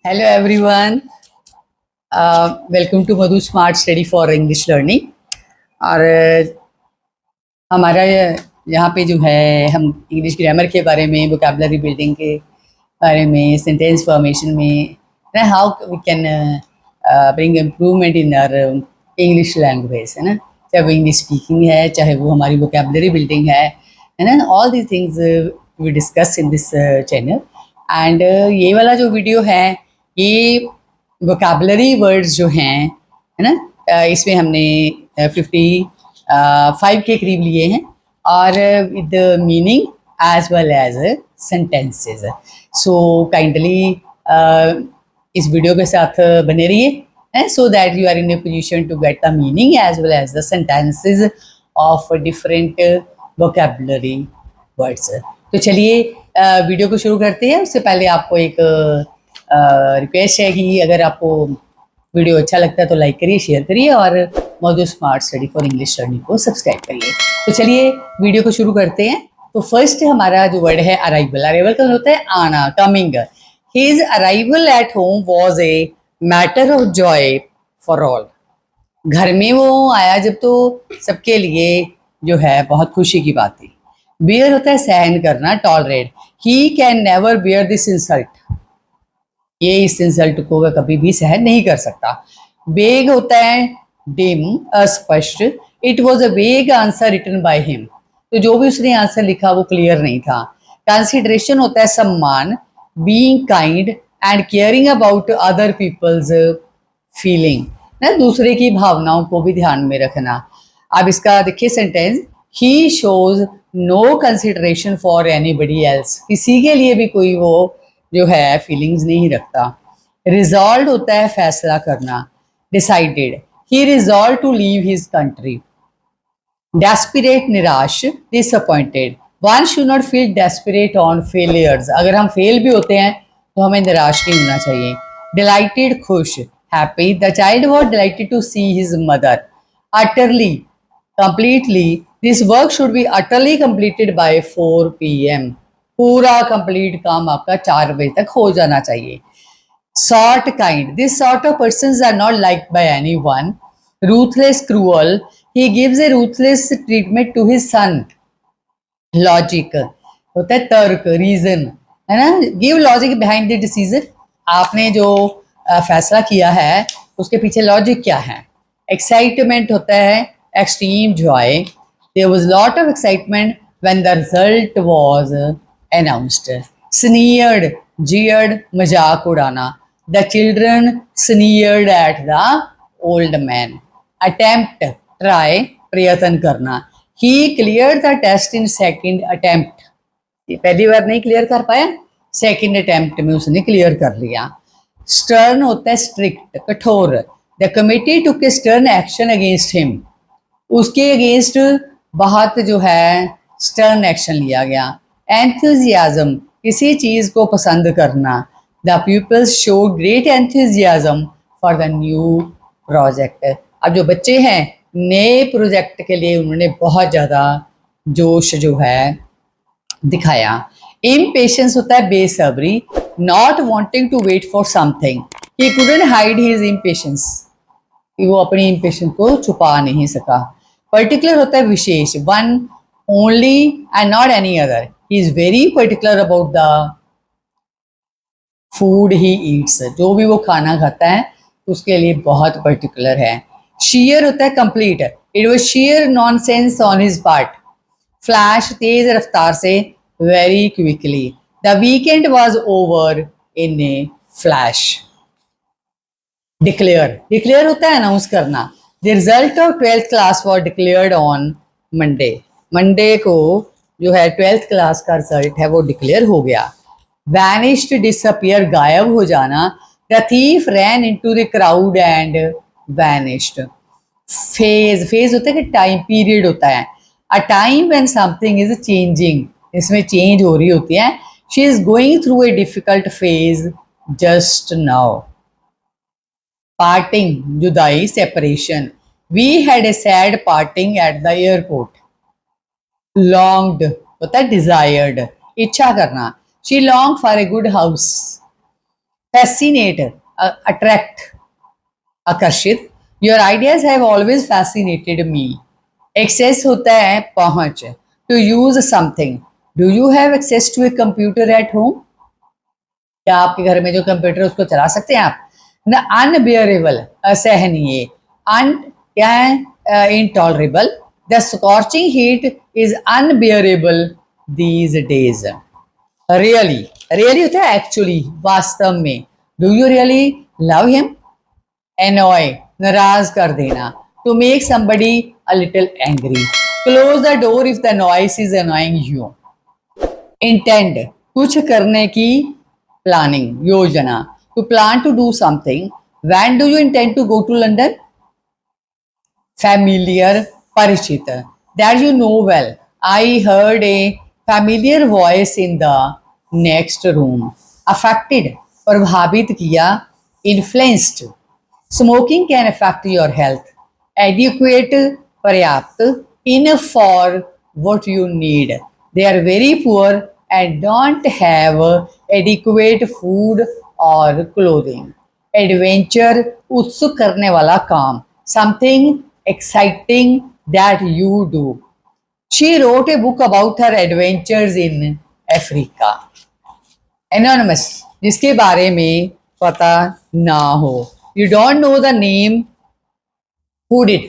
Hello everyone, welcome to Madhu smart study for English learning. और हमारा यहाँ पे जो है हम इंग्लिश ग्रामर के बारे में, वोकैबुलरी बिल्डिंग के बारे में, सेंटेंस फॉर्मेशन में, how we can bring improvement in our English language, है ना। चाहे वो इंग्लिश स्पीकिंग है, चाहे वो हमारी वोकैबुलरी बिल्डिंग है ना। All these things we discuss in this channel. And ये वाला जो वीडियो है ये वोकैबुलरी वर्ड्स जो हैं, है ना, इसमें हमने 55 के करीब लिए हैं और with meaning as well as sentences. So kindly इस वीडियो के साथ बने रहिए so that you are in a position to get the meaning as well as the sentences of different vocabulary words. तो चलिए वीडियो को शुरू करते हैं। उससे पहले आपको एक रिक्वेस्ट है कि अगर आपको वीडियो अच्छा लगता है तो लाइक करिए, शेयर करिए और Madhu smart study for English learning को सब्सक्राइब करिए। तो चलिए वीडियो को शुरू करते हैं। तो फर्स्ट हमारा जो वर्ड है अराइवल। अराइवल का होता है आना, coming. His arrival at home was a matter of Joy for all. घर में वो आया जब तो सबके लिए जो है बहुत खुशी की बात थी। बियर होता है सहन करना, tolerate. He can never bear this insult. ये इस इंसल्ट को वह कभी भी सहन नहीं कर सकता। वेग होता है डिम, अस्पष्ट। इट वॉज अ वेग आंसर रिटन बाय हिम। तो जो भी उसने आंसर लिखा वो क्लियर नहीं था। कंसिडरेशन होता है सम्मान, being kind and caring about other people's feeling, ना, दूसरे की भावनाओं को भी ध्यान में रखना। अब इसका देखिए sentence, he shows no consideration for anybody else. किसी के लिए भी कोई वो जो है फीलिंग्स नहीं रखता। रिजॉल्व होता है फैसला करना, decided. He resolve to leave his country. Desperate निराश, disappointed. One should not feel desperate on failures. अगर हम फेल भी होते हैं तो हमें निराश नहीं होना चाहिए। डिलाइटेड खुश, happy. The child was delighted to see his mother. Utterly, completely. This work should be utterly completed by 4 PM। पूरा कंप्लीट काम आपका 4 बजे तक हो जाना चाहिए। Sort, kind. This sort of persons are not liked by anyone. Ruthless, cruel. He gives a ruthless treatment to his son. Logic होता है तर्क, रीजन, है ना। Give logic behind the decision. आपने जो फैसला किया है उसके पीछे लॉजिक क्या है। एक्साइटमेंट होता है extreme joy. There was lot of excitement when the result was announced. Sneered, jeered, मजाक उड़ाना। The children sneered at the old man. Attempt, try, प्रयत्न करना। He cleared the test in second attempt. ये पहली बार नहीं clear कर पाया, second attempt में उसने क्लियर कर लिया। स्टर्न होता है स्ट्रिक्ट, कठोर। The committee took A stern action against him. उसके अगेंस्ट बहुत जो है स्टर्न एक्शन लिया गया। एंथुजियाज्म, किसी चीज को पसंद करना। The peoples show great enthusiasm for the new project. अब जो बच्चे हैं नए प्रोजेक्ट के लिए उन्होंने बहुत ज़्यादा जोश जो है दिखाया। इम्पेशेंस होता है बेसब्री, not wanting to wait for something. He couldn't hide his impatience. वो अपनी इम्पेशेंस को छुपा नहीं सका। पर्टिकुलर होता है विशेष, one only and not any other. He is very particular about the food he eats. जो भी वो खाना खाता है उसके लिए बहुत पर्टिकुलर है। शेयर होता है complete. It was sheer nonsense on his part. Flash, तेज रफ्तार से, very quickly. The weekend was over in a flash. Declare, declare होता है अनाउंस करना। The result of 12th class was declared on Monday. Monday को जो है 12th class का रिजल्ट है वो डिक्लेयर हो गया। वैनिश्ड, डिसअपियर, गायब हो जाना। The thief ran into the crowd and vanished. Phase, phase होता है कि टाइम पीरियड होता है। A time when something is changing, इसमें चेंज हो रही होती है। She is going through a difficult phase just now. Parting, जुदाई, separation. We had a sad parting at the airport. Longed होता है डिजायर्ड, इच्छा करना। She long for a good house. Fascinate, attract, आकर्षित। Your ideas have always fascinated me. Access होता है पहुंच, to use something. Do you have access to a computer at home? क्या आपके घर में जो कंप्यूटर है उसको चला सकते हैं आप? न अनबियरेबल, असहनीय। अन क्या है? Intolerable. The scorching heat is unbearable these days. Really, really होता है एक्चुअली, वास्तव में। Do you really love him? annoy, नाराज कर देना। To make somebody a little angry. Close the door if the noise is annoying you. Intend, कुछ करने की planning, योजना। To plan to do something. When do you intend to go to London? Familiar, परिचित, that you know well. I heard a familiar voice in the next room. Affected, प्रभावित किया, influenced. Smoking can affect your health. Adequate, पर्याप्त, enough for what you need. They are very poor and don't have adequate food or clothing. Adventure, उत्सुक करने वाला काम. Something exciting that you do. She wrote a book about her adventures in Africa. Anonymous, जिसके बारे में पता ना हो। You don't know the name who did.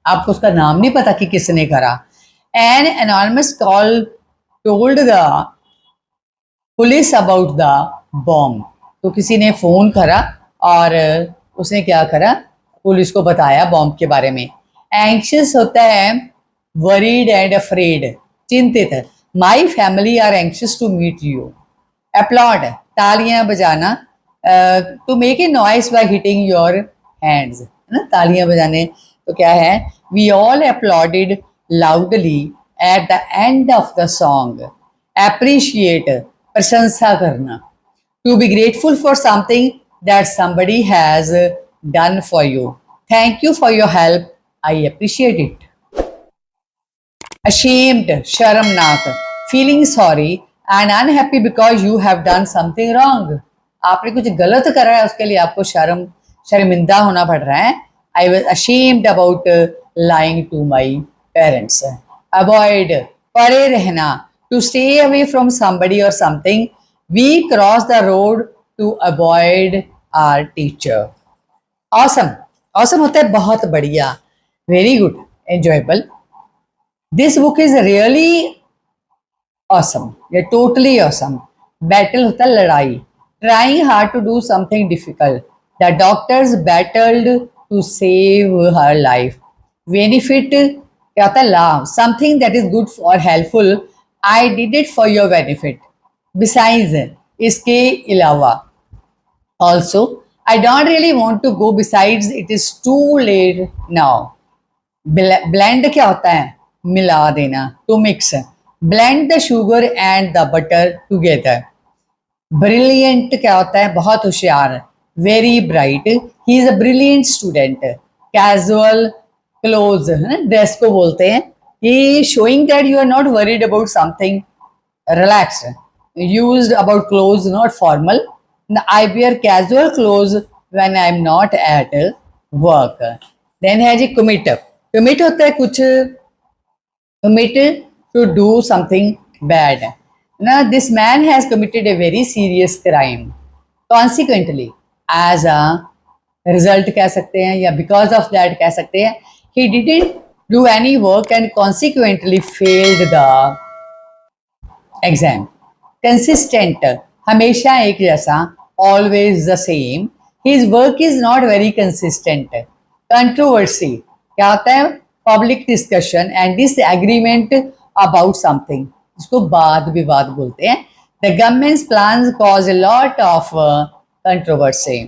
आपको उसका नाम नहीं पता कि किसने करा। An anonymous call told the police about the bomb. तो किसी ने फोन करा और उसने क्या करा? पुलिस को बताया बॉम्ब के बारे में। Anxious होता है worried and afraid, चिंतित। My family are anxious to meet you. Applaud, तालियां बजाना। To make a noise by hitting your hands, है ना, तालियां बजाने। तो क्या है? We all applauded loudly at the end of the song. Appreciate, प्रशंसा करना। To be grateful for something that somebody has done for you. Thank you for your help. I appreciate it. Ashamed, शर्मनाक। Feeling sorry and unhappy because you have done something wrong. आपने कुछ गलत करा है, उसके लिए आपको शर्मिंदा होना पड़ रहा है। I was ashamed about lying to my parents. Avoid, परे रहना। To stay away from somebody or something. We cross the road to avoid our teacher. Awesome, awesome होता है बहुत बढ़िया, very good, enjoyable. This book is really awesome, ये totally awesome. Battle होता है लड़ाई, trying hard to do something difficult. The doctors battled to save her life. Benefit क्या होता है? लाभ, something that is good or helpful. I did it for your benefit. Besides, इसके अलावा। Also, I don't really want to go. Besides, it is too late now. Blend क्या होता है? मिला देना, to mix. Blend the sugar and the butter together. Brilliant क्या होता है? बहुत होशियार, very bright. He is a brilliant student. Casual clothes, है ना, ड्रेस को बोलते हैं। ये showing that you are not worried about something, relaxed. Used about clothes, not formal. I wear casual clothes when I am not at work. Then है जी commit. Commit होता है कुछ, commit to do something bad. Now this man has committed a very serious crime. Consequently, as a result कह सकते हैं, या because of that कह सकते हैं, he didn't do any work and consequently failed the exam. Consistent, हमेशा एक जैसा, always the same. His work is not very consistent. Controversy क्या होता है? Public discussion and disagreement about something, इसको वाद विवाद बोलते हैं। The government's plans cause a lot of controversy.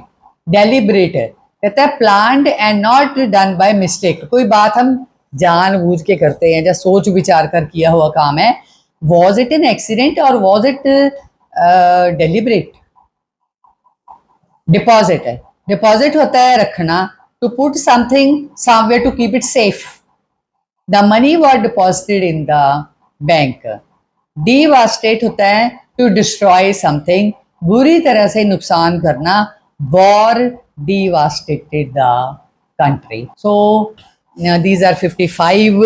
Deliberate कहता है planned and not done by mistake, कोई बात हम जानबूझ के करते हैं या सोच विचार कर किया हुआ काम है। Was it an accident or was it deliberate? Deposit है, deposit होता है रखना, to put something somewhere to keep it safe. The money was deposited in the bank. Devastate होता है to destroy something, बुरी तरह से नुकसान करना, war devastated the country. So these are 55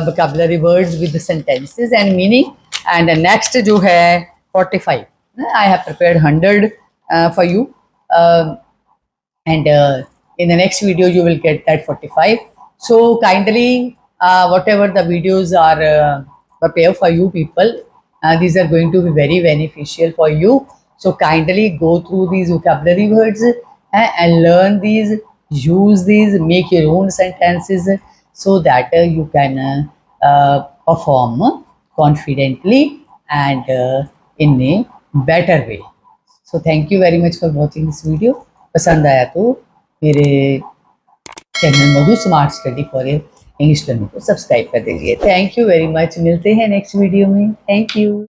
vocabulary words with the sentences and meaning. And the next जो है 45, I have prepared 100 for you. And in the next video you will get that 45. So kindly whatever the videos are prepared for you people, these are going to be very beneficial for you. So kindly go through these vocabulary words and learn these, use these, make your own sentences, so that you can perform confidently and in a better way. So thank you very much for watching this video. पसंद आया तो मेरे channel Madhu smart study for English learning को subscribe कर दीजिए. Thank you very much. मिलते हैं next video में. Thank you.